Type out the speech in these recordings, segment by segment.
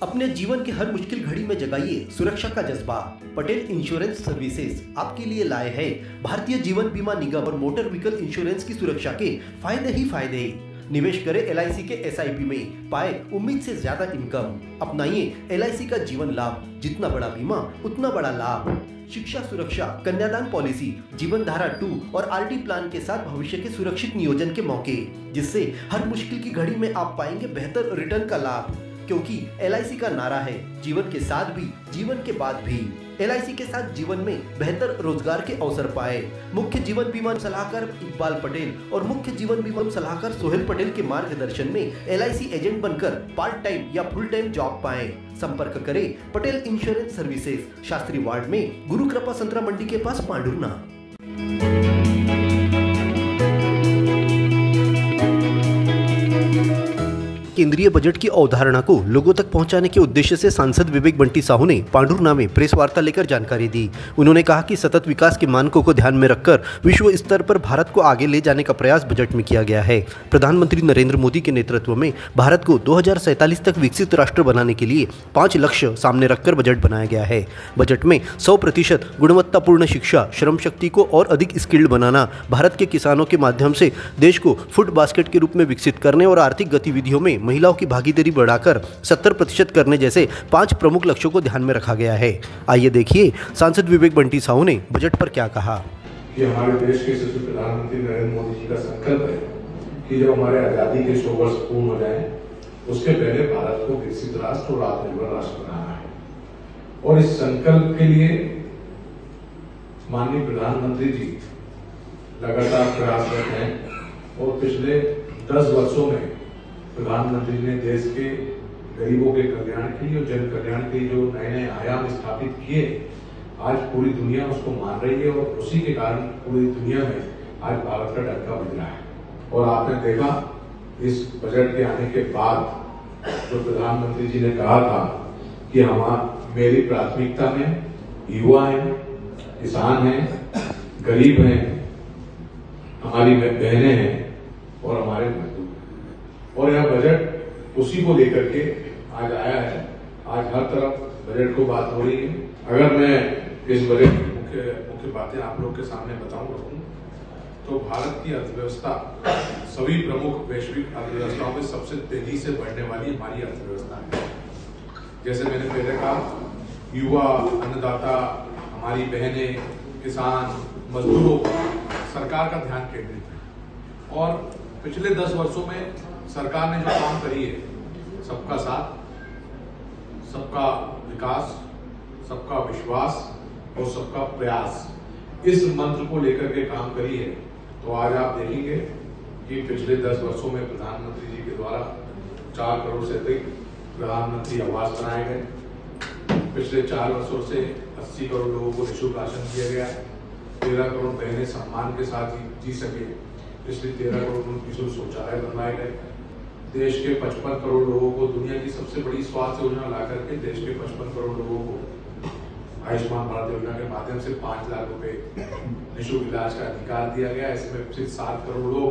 अपने जीवन के हर मुश्किल घड़ी में जगाइए सुरक्षा का जज्बा। पटेल इंश्योरेंस सर्विसेज आपके लिए लाए हैं भारतीय जीवन बीमा निगम और मोटर व्हीकल इंश्योरेंस की सुरक्षा के फायदे ही फायदे। निवेश करें LIC के SIP में, पाए उम्मीद से ज्यादा इनकम। अपनाइए LIC का जीवन लाभ, जितना बड़ा बीमा उतना बड़ा लाभ। शिक्षा सुरक्षा, कन्यादान पॉलिसी, जीवन धारा 2 और RD प्लान के साथ भविष्य के सुरक्षित नियोजन के मौके, जिससे हर मुश्किल की घड़ी में आप पाएंगे बेहतर रिटर्न का लाभ। क्योंकि LIC का नारा है जीवन के साथ भी जीवन के बाद भी। LIC के साथ जीवन में बेहतर रोजगार के अवसर पाए। मुख्य जीवन बीमा सलाहकार इकबाल पटेल और मुख्य जीवन बीमा सलाहकार सोहेल पटेल के मार्गदर्शन में LIC एजेंट बनकर पार्ट टाइम या फुल टाइम जॉब पाएं। संपर्क करें Patel insurance services, Shastri ward में, गुरु कृपा संतरा मंडी के पास, पांडुरना। केंद्रीय बजट की अवधारणा को लोगों तक पहुंचाने के उद्देश्य से सांसद विवेक बंटी साहू ने पांडुरना में प्रेस वार्ता लेकर जानकारी दी। उन्होंने कहा कि सतत विकास के मानकों को ध्यान में रखकर विश्व स्तर पर भारत को आगे ले जाने का प्रयास बजट में किया गया है। प्रधानमंत्री नरेंद्र मोदी के नेतृत्व में भारत को 2047 तक विकसित राष्ट्र बनाने के लिए 5 लक्ष्य सामने रखकर बजट बनाया गया है। बजट में 100% गुणवत्तापूर्ण शिक्षा, श्रम शक्ति को और अधिक स्किल्ड बनाना, भारत के किसानों के माध्यम से देश को फूड बास्केट के रूप में विकसित करने और आर्थिक गतिविधियों में महिलाओं की भागीदारी बढ़ाकर 70% करने जैसे 5 प्रमुख लक्ष्यों को ध्यान में रखा गया है। आइए देखिए सांसद विवेक बंटी साहू ने बजट पर क्या कहा। कि हमारे देश के यशस्वी प्रधानमंत्री नरेंद्र मोदी जी का संकल्प है कि जब हमारे आजादी के 100 वर्ष पूर्ण हो जाएं, उसके पहले भारत को विकसित राष्ट्र और आत्मनिर्भर राष्ट्र बनाना है। और इस संकल्प के लिए माननीय प्रधानमंत्री जी लगातार प्रयासरत हैं और पिछले 10 वर्षों में प्रधानमंत्री ने देश के गरीबों के कल्याण के लिए और जन कल्याण के लिए जो नए आयाम स्थापित किए, आज पूरी दुनिया उसको मान रही है और उसी के कारण पूरी दुनिया में आज भारत का डंका बज रहा है। और आपने देखा इस बजट के आने के बाद जो प्रधानमंत्री जी ने कहा था कि मेरी प्राथमिकता में युवा हैं, किसान हैं, गरीब हैं, हमारी बहनें हैं और हमारे मजदूर। और यह बजट उसी को लेकर के आज आया है। आज हर तरफ बजट को बात हो रही है। अगर मैं इस बजट की मुख्य बातें आप लोग के सामने बताऊं तो भारत की अर्थव्यवस्था सभी प्रमुख वैश्विक अर्थव्यवस्थाओं में सबसे तेजी से बढ़ने वाली हमारी अर्थव्यवस्था है। जैसे मैंने पहले कहा, युवा, अन्नदाता, हमारी बहनें, किसान, मजदूरों पर सरकार का ध्यान केंद्रित है। और पिछले 10 वर्षों में सरकार ने जो काम करी है, सबका साथ, सबका विकास, सबका विश्वास और सबका प्रयास, इस मंत्र को लेकर के काम करी है। तो आज आप देखेंगे कि पिछले 10 वर्षों में प्रधानमंत्री जी के द्वारा 4 करोड़ से अधिक प्रधानमंत्री आवास बनाए गए। पिछले 4 वर्षों से 80 करोड़ लोगों को निःशुल्क राशन दिया गया है। 13 करोड़ बहनें सम्मान के साथ जी सके। पिछले 13 करोड़ निःशुल्क शौचालय बनवाए गए। देश के 55 करोड़ लोगों को दुनिया की सबसे बड़ी स्वास्थ्य योजना ला करके देश के 55 करोड़ लोगों को आयुष्मान भारत योजना के माध्यम से 5 लाख रुपए निःशुल्क इलाज का अधिकार दिया गया। इसमें सिर्फ 7 करोड़ लोग,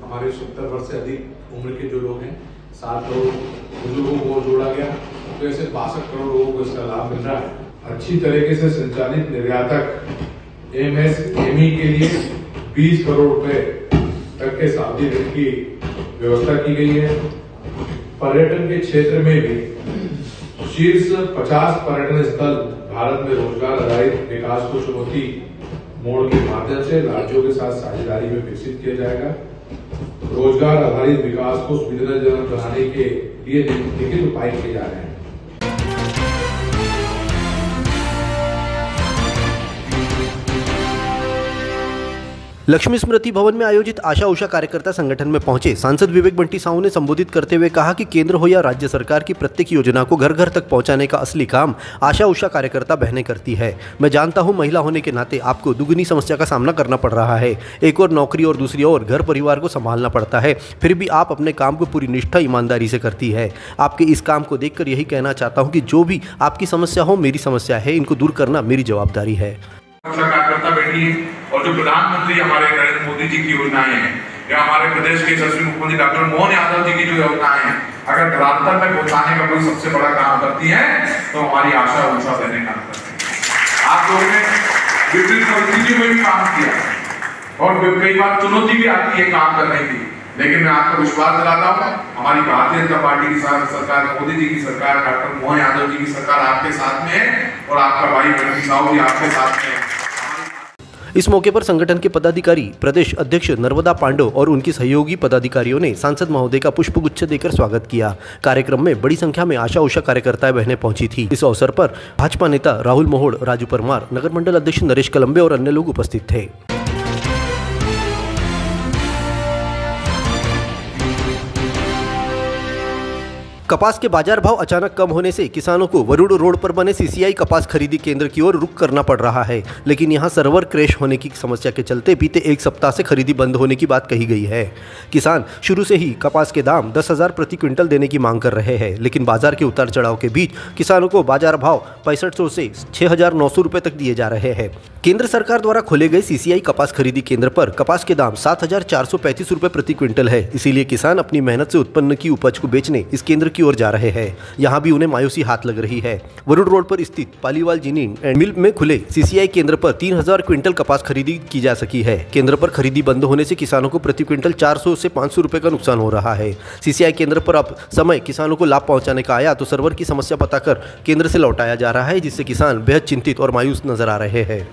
हमारे 70 वर्ष से अधिक उम्र के जो लोग हैं, 7 करोड़ बुजुर्गों को जोड़ा गया। तो ऐसे 62 करोड़ लोगों को इसका लाभ मिल रहा है। अच्छी तरीके से संचालित निर्यातक MSME के लिए 20 करोड़ रुपए तक के सावधि ऋण की व्यवस्था की गई है। पर्यटन के क्षेत्र में भी शीर्ष 50 पर्यटन स्थल भारत में रोजगार आधारित विकास को चुनौती मोड़ के माध्यम से राज्यों के साथ साझेदारी में विकसित किया जाएगा। रोजगार आधारित विकास को सुविधाजनक बनाने के लिए निम्नलिखित उपाय किए जा रहे हैं। लक्ष्मी स्मृति भवन में आयोजित आशा उषा कार्यकर्ता संगठन में पहुंचे सांसद विवेक बंटी साहू ने संबोधित करते हुए कहा कि केंद्र हो या राज्य सरकार की प्रत्येक योजना को घर घर तक पहुंचाने का असली काम आशा उषा कार्यकर्ता बहनें करती है। मैं जानता हूं महिला होने के नाते आपको दुगनी समस्या का सामना करना पड़ रहा है। एक और नौकरी और दूसरी ओर घर परिवार को संभालना पड़ता है, फिर भी आप अपने काम को पूरी निष्ठा ईमानदारी से करती है। आपके इस काम को देखकर यही कहना चाहता हूँ कि जो भी आपकी समस्या हो मेरी समस्या है, इनको दूर करना मेरी जवाबदारी है। कार्यकर्ता बैठी और जो प्रधानमंत्री हमारे नरेंद्र मोदी जी की योजनाएं हैं या हमारे प्रदेश के यशस्वी मुख्यमंत्री डॉक्टर मोहन यादव जी की जो योजनाएं हैं अगर धरातल में पहुंचाने का कोई सबसे बड़ा काम करती है तो हमारी आशा उषा बहने काम करती है। आप लोगों ने विपरीत परिस्थितियों में भी काम किया और कई बार चुनौती भी आती है काम करने की, लेकिन मैं आपको विश्वास दिलाता हूँ हमारी भारतीय जनता पार्टी की सरकार, मोदी जी की सरकार, डॉक्टर मोहन यादव जी की सरकार आपके साथ में है और आपका भाई मनोज साहू भी आपके साथ में है। इस मौके पर संगठन के पदाधिकारी, प्रदेश अध्यक्ष नर्मदा पांडव और उनकी सहयोगी पदाधिकारियों ने सांसद महोदय का पुष्पगुच्छ देकर स्वागत किया। कार्यक्रम में बड़ी संख्या में आशा उषा कार्यकर्ताएं बहनें पहुंची थी। इस अवसर पर भाजपा नेता राहुल मोहोड़, राजू परमार, नगर मंडल अध्यक्ष नरेश कलम्बे और अन्य लोग उपस्थित थे। कपास के बाजार भाव अचानक कम होने से किसानों को वरुड़ रोड पर बने सीसीआई कपास खरीदी केंद्र की ओर रुख करना पड़ रहा है, लेकिन यहां सर्वर क्रैश होने की समस्या के चलते बीते एक सप्ताह से खरीदी बंद होने की बात कही गई है। किसान शुरू से ही कपास के दाम 10,000 प्रति क्विंटल देने की मांग कर रहे हैं, लेकिन बाजार के उतार चढ़ाव के बीच किसानों को बाजार भाव 6500 से 6,900 रुपये तक दिए जा रहे हैं। केंद्र सरकार द्वारा खोले गए सीसीआई कपास खरीदी केंद्र पर कपास के दाम 7,435 रुपये प्रति क्विंटल है। इसीलिए किसान अपनी मेहनत से उत्पन्न की उपज को बेचने इस केंद्र की ओर जा रहे हैं। यहाँ भी उन्हें मायूसी हाथ लग रही है। वरुड़ रोड पर स्थित पालीवाल जिनिंग एंड मिल में खुले सीसीआई केंद्र पर 3,000 क्विंटल कपास खरीदी की जा सकी है। केंद्र पर खरीदी बंद होने से किसानों को प्रति क्विंटल 400 से 500 रुपए का नुकसान हो रहा है। सीसीआई केंद्र पर अब समय किसानों को लाभ पहुंचाने का आया तो सर्वर की समस्या पता कर केंद्र से लौटाया जा रहा है, जिससे किसान बेहद चिंतित और मायूस नजर आ रहे हैं।